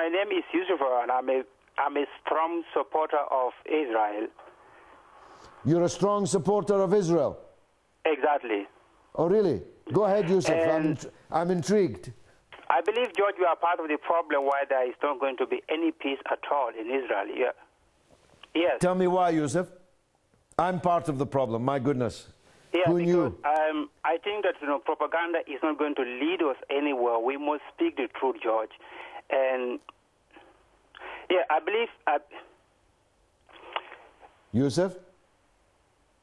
my name is Yusuf, and I'm a strong supporter of Israel. You're a strong supporter of Israel? Exactly. Oh, really? Go ahead, Yusuf. I'm intrigued. I believe, George, you are part of the problem why there is not going to be any peace at all in Israel. Yeah. Yes. Tell me why, Yusuf. I'm part of the problem, my goodness. Yeah, Who because, knew? I think that propaganda is not going to lead us anywhere. We must speak the truth, George. And yeah, I believe. Yusuf?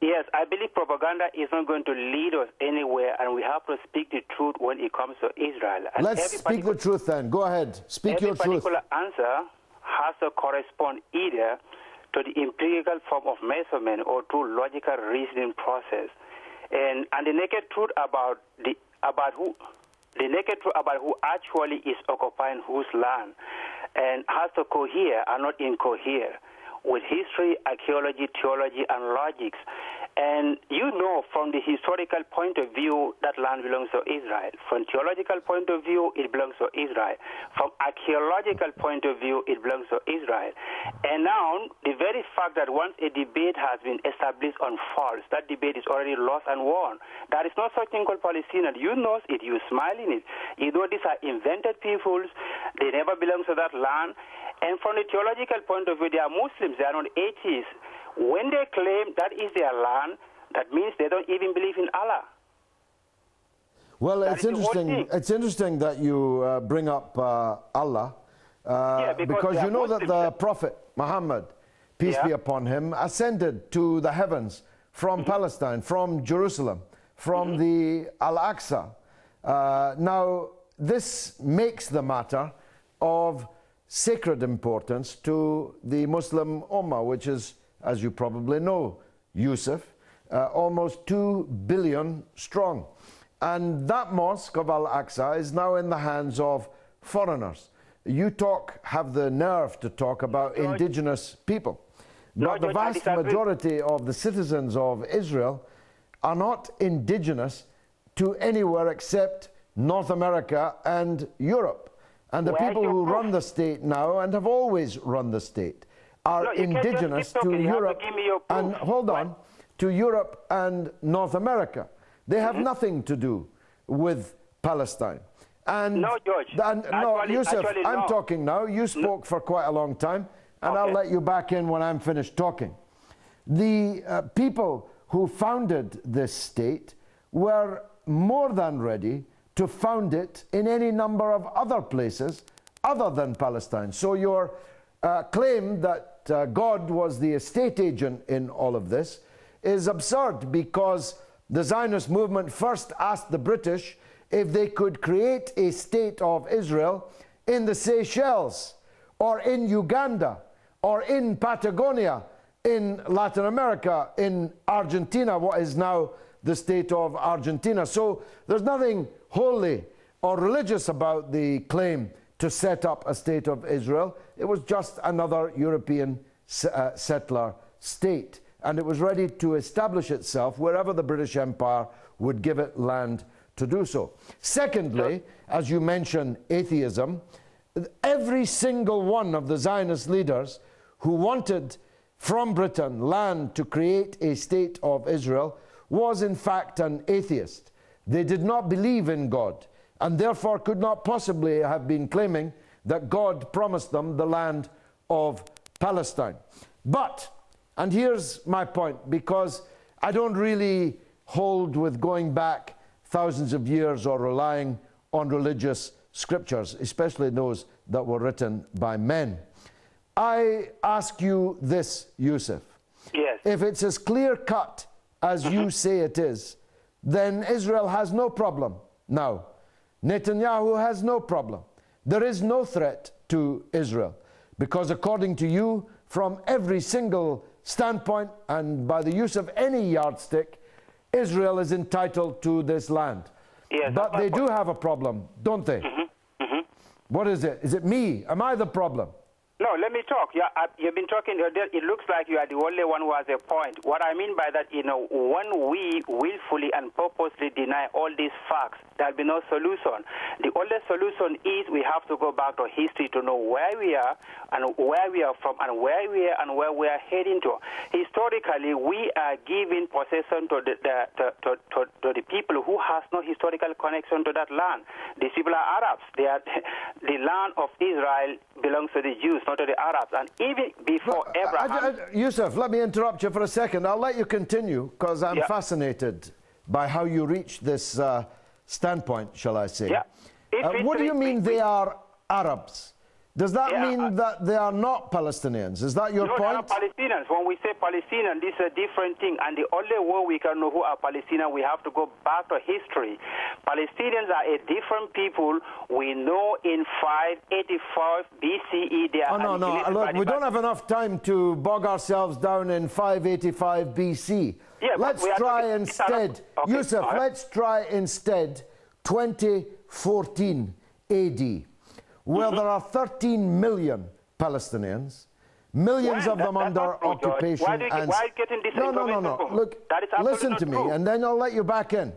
Yes, I believe propaganda is not going to lead us anywhere, and we have to speak the truth when it comes to Israel. And let's speak the truth then. Go ahead. Speak your truth. Every particular answer has to correspond either to the empirical form of measurement or to logical reasoning process. And the naked truth about who actually is occupying whose land, and has to cohere and not incohere with history, archaeology, theology, and logics. And you know, from the historical point of view, that land belongs to Israel. From theological point of view, it belongs to Israel. From archaeological point of view, it belongs to Israel. And now, the very fact that once a debate has been established on false, that debate is already lost and won. There is no such thing called Palestinian. You know it. You smile in it. You know these are invented peoples. They never belong to that land. And from the theological point of view, they are Muslims. They are not atheists. When they claim that is their land, that means they don't even believe in Allah. Well, it's interesting. It's interesting that you bring up Allah, because you know that the Prophet Muhammad, peace be upon him, ascended to the heavens from Palestine, from Jerusalem, from the Al-Aqsa. Now, this makes the matter of sacred importance to the Muslim Ummah, which is, as you probably know, Yusuf, almost 2 billion strong. And that mosque of Al-Aqsa is now in the hands of foreigners. You have the nerve to talk about indigenous people. But the vast majority of the citizens of Israel are not indigenous to anywhere except North America and Europe. And the people who run the state now, and have always run the state, are indigenous to Europe and, hold on, to Europe and North America. They have nothing to do with Palestine. And no, George. No, Yusuf, I'm talking now. You spoke for quite a long time, and I'll let you back in when I'm finished talking. The people who founded this state were more than ready to found it in any number of other places other than Palestine. So your claim that God was the estate agent in all of this is absurd, because the Zionist movement first asked the British if they could create a state of Israel in the Seychelles, or in Uganda, or in Patagonia, in Latin America, in Argentina, what is now the state of Argentina. So there's nothing holy or religious about the claim to set up a state of Israel. It was just another European settler state, and it was ready to establish itself wherever the British Empire would give it land to do so. Secondly, as you mentioned, atheism, every single one of the Zionist leaders who wanted from Britain land to create a state of Israel was in fact an atheist. They did not believe in God, and therefore could not possibly have been claiming that God promised them the land of Palestine. But, and here's my point, because I don't really hold with going back thousands of years or relying on religious scriptures, especially those that were written by men. I ask you this, Yusuf. Yes. If it's as clear-cut as you say it is, then Israel has no problem now. Netanyahu has no problem. There is no threat to Israel, because according to you, from every single standpoint and by the use of any yardstick, Israel is entitled to this land. Yes, but they do have a problem, don't they? What is it? Is it me? Am I the problem? No, let me talk. You've been talking. It looks like you are the only one who has a point. What I mean by that, when we willfully and purposely deny all these facts There'll be no solution. The only solution is we have to go back to history to know where we are and where we are from and where we are and where we are heading to. Historically, we are giving possession to the people who has no historical connection to that land. These people are Arabs. They are the land of Israel belongs to the Jews, not to the Arabs. And even before Abraham... Yusuf, let me interrupt you for a second. I'll let you continue because I'm fascinated by how you reach this standpoint, shall I say. What do you mean they are Arabs? Does that mean that they are not Palestinians? Is that your point? No, they are Palestinians. When we say Palestinian, this is a different thing. And the only way we can know who are Palestinians, we have to go back to history. Palestinians are a different people. We know in 585 BCE they are... No. Look, we don't have enough time to bog ourselves down in 585 BC. Let's try instead, Yusuf, let's try instead 2014 AD. Well, there are 13 million Palestinians, millions of them under occupation. Why are you getting this information? No. Look, listen to me, and then I'll let you back in.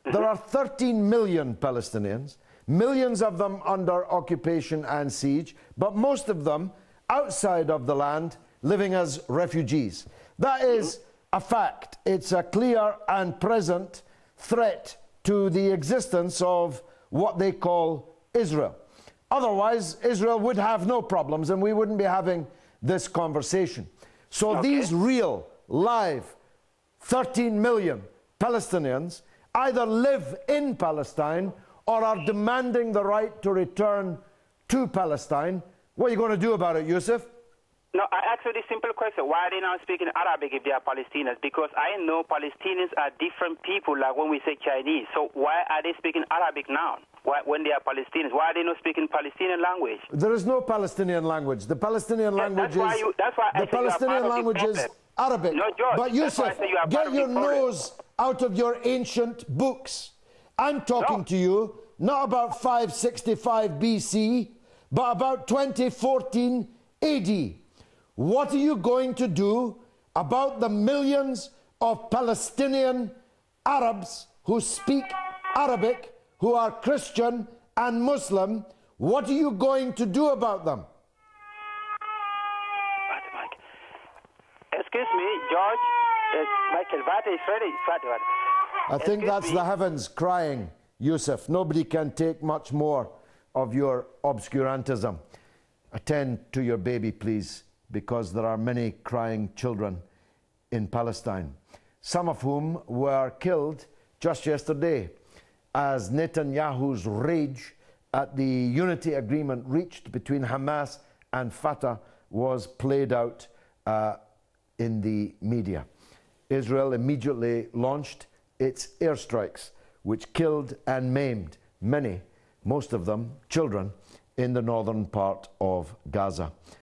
There are 13 million Palestinians, millions of them under occupation and siege, but most of them outside of the land, living as refugees. That is a fact. It's a clear and present threat to the existence of what they call Israel. Otherwise, Israel would have no problems and we wouldn't be having this conversation. So these real, live, 13 million Palestinians either live in Palestine or are demanding the right to return to Palestine. What are you going to do about it, Yusuf? No, I asked you this simple question. Why are they not speaking Arabic if they are Palestinians? Because I know Palestinians are different people, like when we say Chinese. So why are they speaking Arabic now? When they are Palestinians? Why are they not speaking Palestinian language? There is no Palestinian language. The Palestinian language is Arabic. No, George, but Yusuf, get your nose out of your ancient books. I'm talking to you not about 565 BC, but about 2014 AD. What are you going to do about the millions of Palestinian Arabs who speak Arabic, who are Christian and Muslim? What are you going to do about them? Excuse me, George. Michael, what is ready? I think that's the heavens crying, Yusuf. Nobody can take much more of your obscurantism. Attend to your baby, please, because there are many crying children in Palestine, some of whom were killed just yesterday as Netanyahu's rage at the unity agreement reached between Hamas and Fatah was played out in the media. Israel immediately launched its airstrikes, which killed and maimed many, most of them children, in the northern part of Gaza.